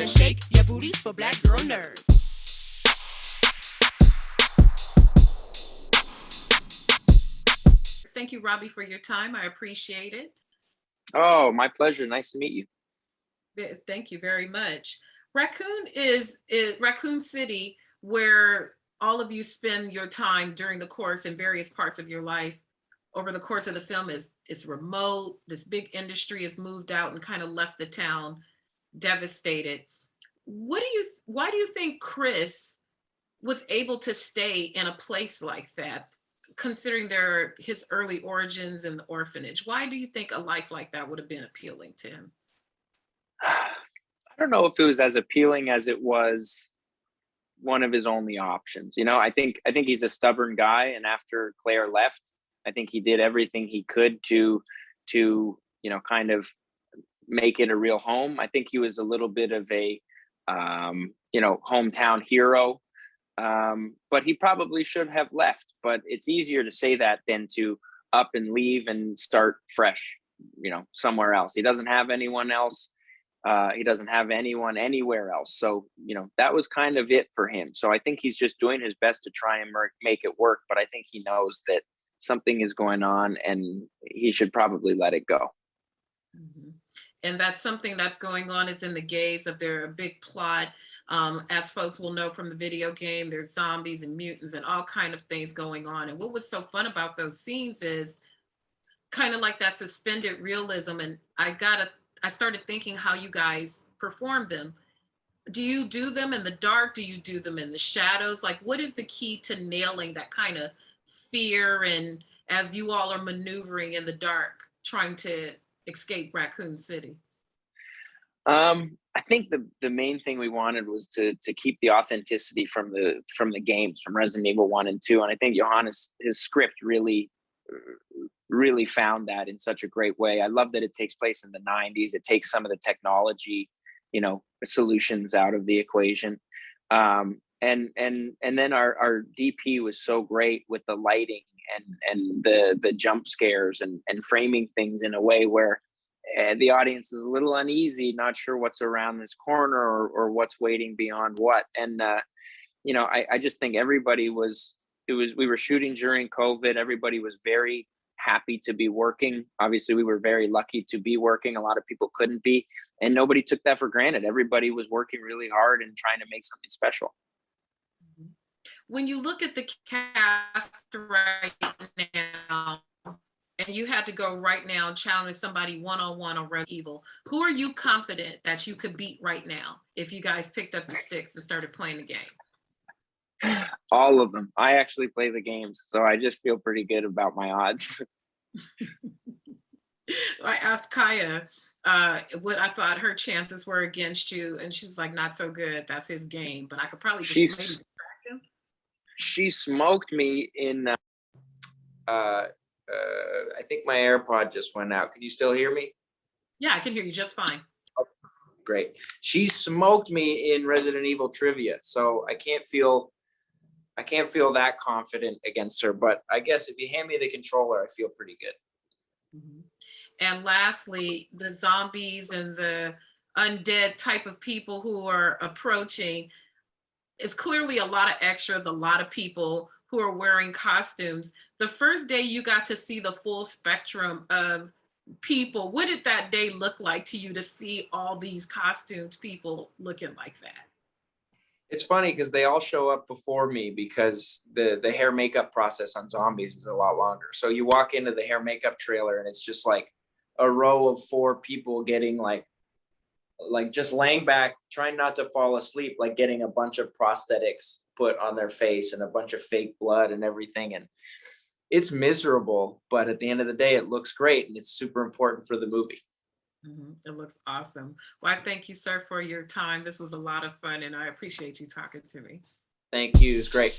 shake your booties for black girl nerds. Thank you, Robbie, for your time. I appreciate it. Oh, my pleasure. Nice to meet you. Thank you very much. Raccoon is Raccoon City, where all of you spend your time during the course in various parts of your life. Over the course of the film is remote. This big industry has moved out and kind of left the town devastated. Why do you think Chris was able to stay in a place like that, considering his early origins in the orphanage? Why do you think a life like that would have been appealing to him? I don't know if it was as appealing as it was one of his only options. You know, I think he's a stubborn guy, and after Claire left, I think he did everything he could to you know, kind of make it a real home. I think he was a little bit of a you know, hometown hero, but he probably should have left. But it's easier to say that than to up and leave and start fresh, you know, somewhere else. He doesn't have anyone else. He doesn't have anyone anywhere else. So, you know, that was kind of it for him. So I think he's just doing his best to try and make it work. But I think he knows that something is going on and he should probably let it go. Mm-hmm. And that's something that's going on is in the gaze of their big plot. As folks will know from the video game, there's zombies and mutants and all kind of things going on. And what was so fun about those scenes is kind of like that suspended realism. And I started thinking how you guys perform them. Do you do them in the dark? Do you do them in the shadows? Like, what is the key to nailing that kind of fear, and as you all are maneuvering in the dark, trying to escape Raccoon City? I think the main thing we wanted was to keep the authenticity from the games, from Resident Evil 1 and 2. And I think Johannes, his script really found that in such a great way. I love that it takes place in the 90s. It takes some of the technology, you know, solutions out of the equation. And then our DP was so great with the lighting and the jump scares and framing things in a way where the audience is a little uneasy, not sure what's around this corner or what's waiting beyond what. And, you know, I just think we were shooting during COVID. Everybody was very happy to be working. Obviously, we were very lucky to be working. A lot of people couldn't be, and nobody took that for granted. Everybody was working really hard and trying to make something special. When you look at the cast right now, and you had to go right now and challenge somebody one-on-one on Resident Evil, who are you confident that you could beat right now if you guys picked up the sticks and started playing the game? All of them. I actually play the games, so I just feel pretty good about my odds. I asked Kaya what I thought her chances were against you, and she was like, not so good. That's his game, but I could probably just maybe distract him. She smoked me in I think my AirPod just went out. Can you still hear me? Yeah, I can hear you just fine. Oh, great. She smoked me in Resident Evil trivia, so I can't feel that confident against her. But I guess if you hand me the controller, I feel pretty good. Mm-hmm. And lastly, the zombies and the undead type of people who are approaching, it's clearly a lot of extras, a lot of people who are wearing costumes. The first day you got to see the full spectrum of people, what did that day look like to you to see all these costumed people looking like that? It's funny because they all show up before me because the hair makeup process on zombies is a lot longer. So you walk into the hair makeup trailer and it's just like a row of 4 people getting like just laying back, trying not to fall asleep, like getting a bunch of prosthetics put on their face and a bunch of fake blood and everything. And it's miserable, but at the end of the day, it looks great. And it's super important for the movie. Mm-hmm. It looks awesome. Well, I thank you, sir, for your time. This was a lot of fun, and I appreciate you talking to me. Thank you. It's great.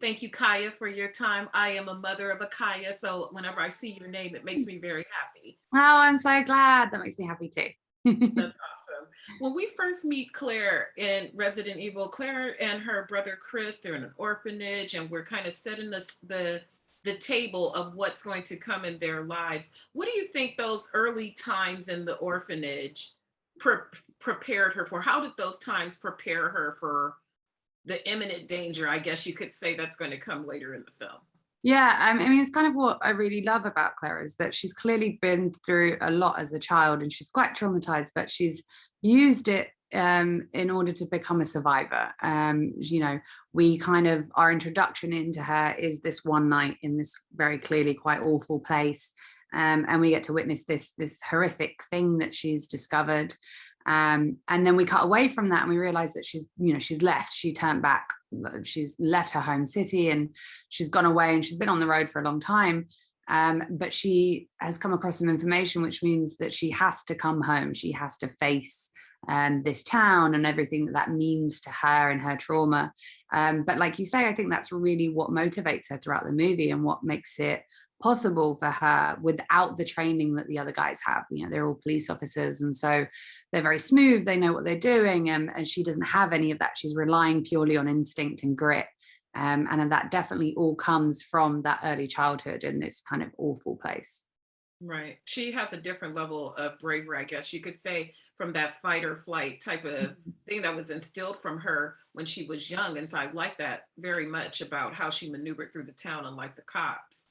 Thank you, Kaya, for your time. I am a mother of a Kaya, so whenever I see your name, it makes me very happy. Oh, I'm so glad. That makes me happy too. That's awesome. When we first meet Claire in Resident Evil, Claire and her brother Chris, they're in an orphanage, and we're kind of setting the the table of what's going to come in their lives. What do you think those early times in the orphanage prepared her for? How did those times prepare her for the imminent danger, I guess you could say, that's going to come later in the film? Yeah, I mean, it's kind of what I really love about Claire is that she's clearly been through a lot as a child and she's quite traumatized, but she's used it in order to become a survivor. You know, we kind of, our introduction into her is this one night in this very clearly quite awful place. And we get to witness this horrific thing that she's discovered. And then we cut away from that and we realize that she's, you know, she's left, she turned back, she's left her home city and she's gone away and she's been on the road for a long time. But she has come across some information, which means that she has to come home. She has to face this town and everything that means to her and her trauma. But like you say, I think that's really what motivates her throughout the movie and what makes it possible for her without the training that the other guys have. You know, they're all police officers, and so they're very smooth, they know what they're doing, and she doesn't have any of that. She's relying purely on instinct and grit, and that definitely all comes from that early childhood in this kind of awful place. Right. She has a different level of bravery, I guess you could say, from that fight or flight type of thing that was instilled from her when she was young. And so I like that very much about how she maneuvered through the town, unlike the cops.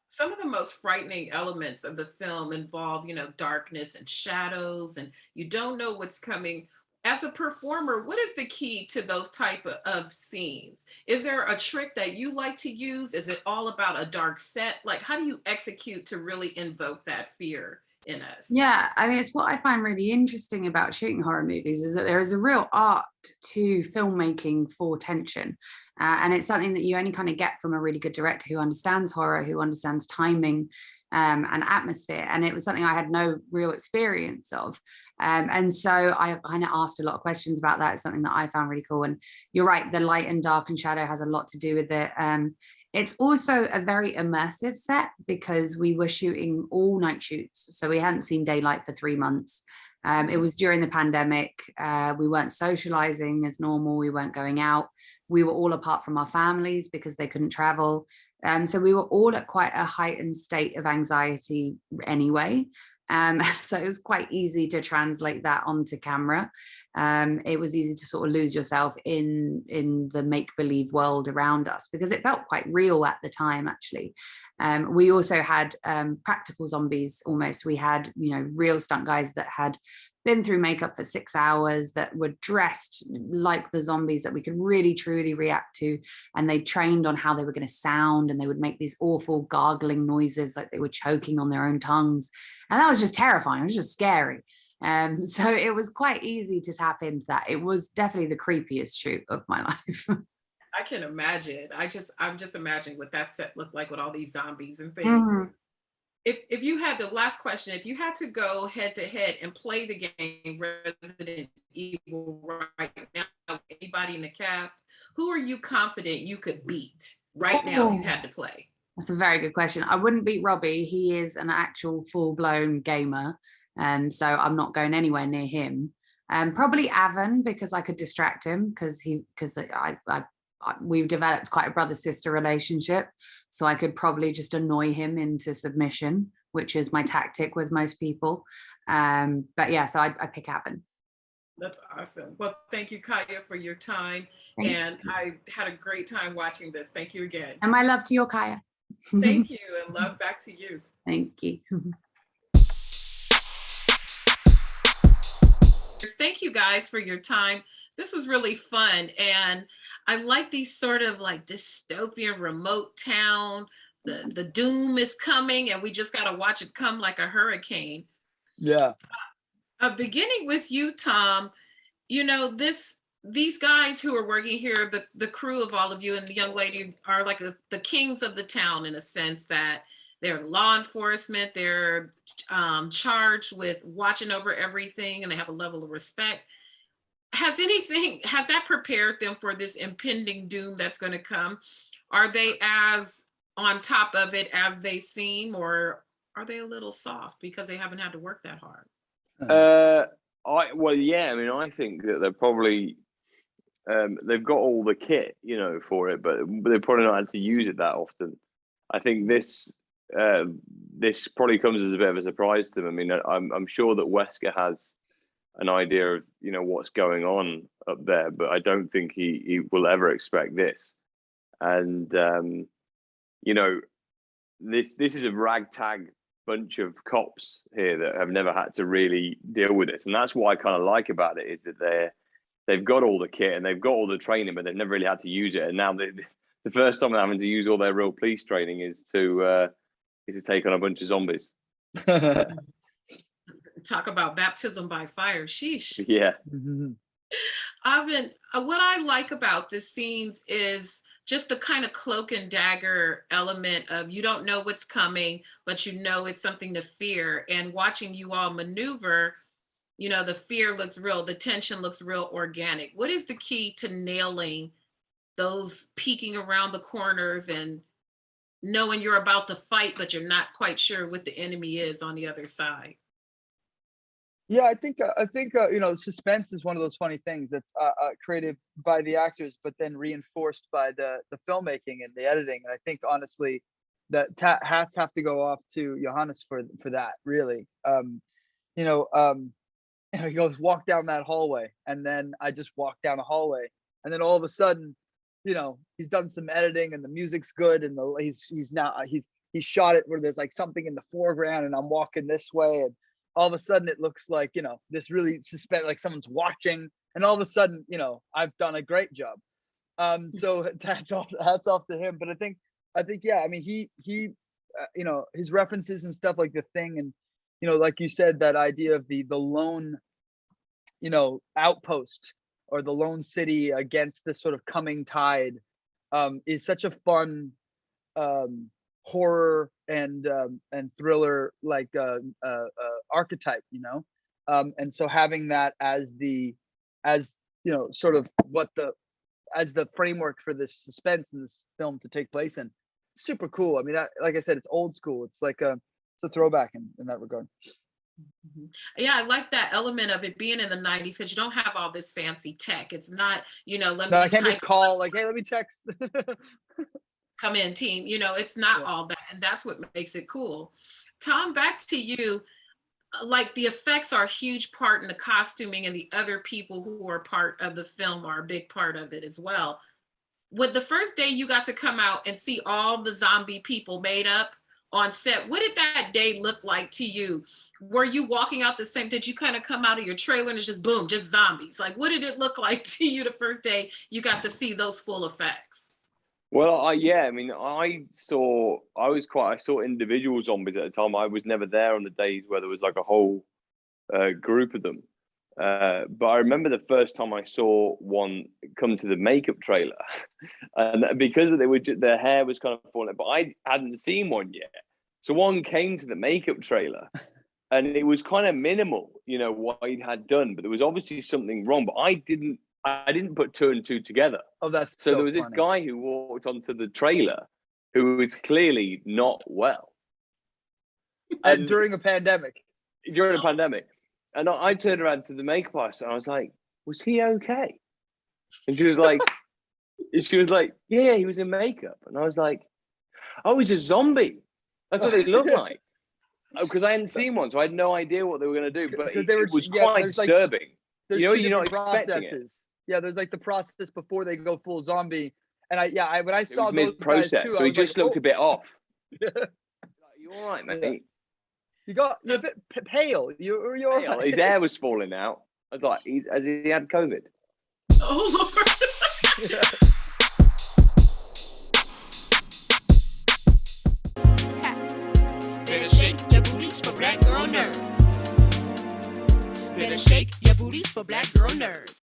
Some of the most frightening elements of the film involve, you know, darkness and shadows, and you don't know what's coming. As a performer, what is the key to those type of scenes? Is there a trick that you like to use? Is it all about a dark set? Like, how do you execute to really invoke that fear in us? Yeah, I mean, it's what I find really interesting about shooting horror movies is that there is a real art to filmmaking for tension. And it's something that you only kind of get from a really good director who understands horror, who understands timing and atmosphere. And it was something I had no real experience of. And so I kind of asked a lot of questions about that. It's something that I found really cool. And you're right, the light and dark and shadow has a lot to do with it. It's also a very immersive set because we were shooting all night shoots. So we hadn't seen daylight for 3 months. It was during the pandemic. We weren't socializing as normal. We weren't going out. We were all apart from our families because they couldn't travel. So we were all at quite a heightened state of anxiety anyway. So it was quite easy to translate that onto camera. It was easy to sort of lose yourself in the make-believe world around us because it felt quite real at the time, actually. We also had practical zombies almost. We had, you know, real stunt guys that had been through makeup for 6 hours, that were dressed like the zombies that we could really truly react to, and they trained on how they were going to sound, and they would make these awful gargling noises like they were choking on their own tongues, and that was just terrifying. It was just scary. So it was quite easy to tap into that. It was definitely the creepiest shoot of my life. I can imagine. I'm just imagining what that set looked like with all these zombies and things. If you had, the last question, if you had to go head to head and play the game Resident Evil right now, anybody in the cast, who are you confident you could beat right now if you had to play? That's a very good question. I wouldn't beat Robbie. He is an actual full-blown gamer. So I'm not going anywhere near him. Probably Avan, because I could distract him, because we've developed quite a brother-sister relationship. So I could probably just annoy him into submission, which is my tactic with most people. But yeah, so I pick Avan. That's awesome. Well, thank you, Kaya, for your time. And I had a great time watching this. Thank you again. And my love to you, Kaya. Thank you, and love back to you. Thank you. Thank you guys for your time. This was really fun. And I like these sort of like dystopian remote town. The doom is coming and we just got to watch it come like a hurricane. Yeah. Beginning with you, Tom, you know, these guys who are working here, the crew of all of you and the young lady are like the kings of the town, in a sense that they're law enforcement. They're charged with watching over everything, and they have a level of respect. Has that prepared them for this impending doom that's going to come? Are they as on top of it as they seem, or are they a little soft because they haven't had to work that hard? Well, yeah. I mean, I think that they're probably they've got all the kit, you know, for it, but they probably not had to use it that often. I think this probably comes as a bit of a surprise to them. I mean, I'm sure that Wesker has an idea of what's going on up there, but I don't think he will ever expect this. And this is a ragtag bunch of cops here that have never had to really deal with this, and that's what I kind of like about it, is that they've got all the kit and they've got all the training, but they've never really had to use it. And now the first time they're having to use all their real police training is to take on a bunch of zombies. Talk about baptism by fire. Sheesh. Yeah. Avan, what I like about this scenes is just the kind of cloak and dagger element of, you don't know what's coming, but it's something to fear. And watching you all maneuver, the fear looks real, the tension looks real organic. What is the key to nailing those peeking around the corners and knowing you're about to fight, but you're not quite sure what the enemy is on the other side? Yeah, I think suspense is one of those funny things that's created by the actors, but then reinforced by the filmmaking and the editing. And I think honestly, that hats have to go off to Johannes for that. Really, he goes, walk down that hallway, and then I just walk down the hallway, and then all of a sudden, he's done some editing and the music's good, and he's shot it where there's like something in the foreground, and I'm walking this way, and all of a sudden it looks like, this really suspense, like someone's watching, and all of a sudden, I've done a great job. So hats off to him. But I think, yeah, I mean, he his references and stuff like The Thing, and, like you said, that idea of the lone, outpost, or the lone city against this sort of coming tide, is such a fun, horror and thriller archetype, and so having that as the framework for this suspense in this film to take place in, super cool. I mean, like I said, it's old school. It's like it's a throwback in that regard. Yeah, I like that element of it being in the 90s, because you don't have all this fancy tech. It's not, I can't just call like, hey, let me text. Come in, team. It's not all that, and that's what makes it cool. Tom, back to you. Like, the effects are a huge part in the costuming, and the other people who are part of the film are a big part of it as well. With the first day you got to come out and see all the zombie people made up on set, what did that day look like to you? Were you walking out the same? Did you kind of come out of your trailer and it's just boom, just zombies? Like, what did it look like to you the first day you got to see those full effects? Well, I mean, I saw individual zombies at the time. I was never there on the days where there was like a whole group of them. But I remember the first time I saw one come to the makeup trailer, and because their hair was kind of falling, but I hadn't seen one yet. So one came to the makeup trailer, and it was kind of minimal, what he had done, but there was obviously something wrong. But I didn't put two and two together. Oh, that's so there was funny. This guy who walked onto the trailer who was clearly not well. And during a pandemic. During a pandemic. And I turned around to the makeup artist and I was like, was he okay? And she was like, yeah, he was in makeup. And I was like, oh, he's a zombie. That's what they look like. Because I hadn't seen one, so I had no idea what they were going to do. But it was quite disturbing. You're not expecting it. Yeah, there's like the process before they go full zombie, and when I saw those guys too, so he just looked a bit off. You all right, mate? You're a bit pale. You're all right. His hair was falling out. I was like, has he had COVID? Oh Lord! Better shake your booties for black girl nerves. Better shake your booties for black girl nerves.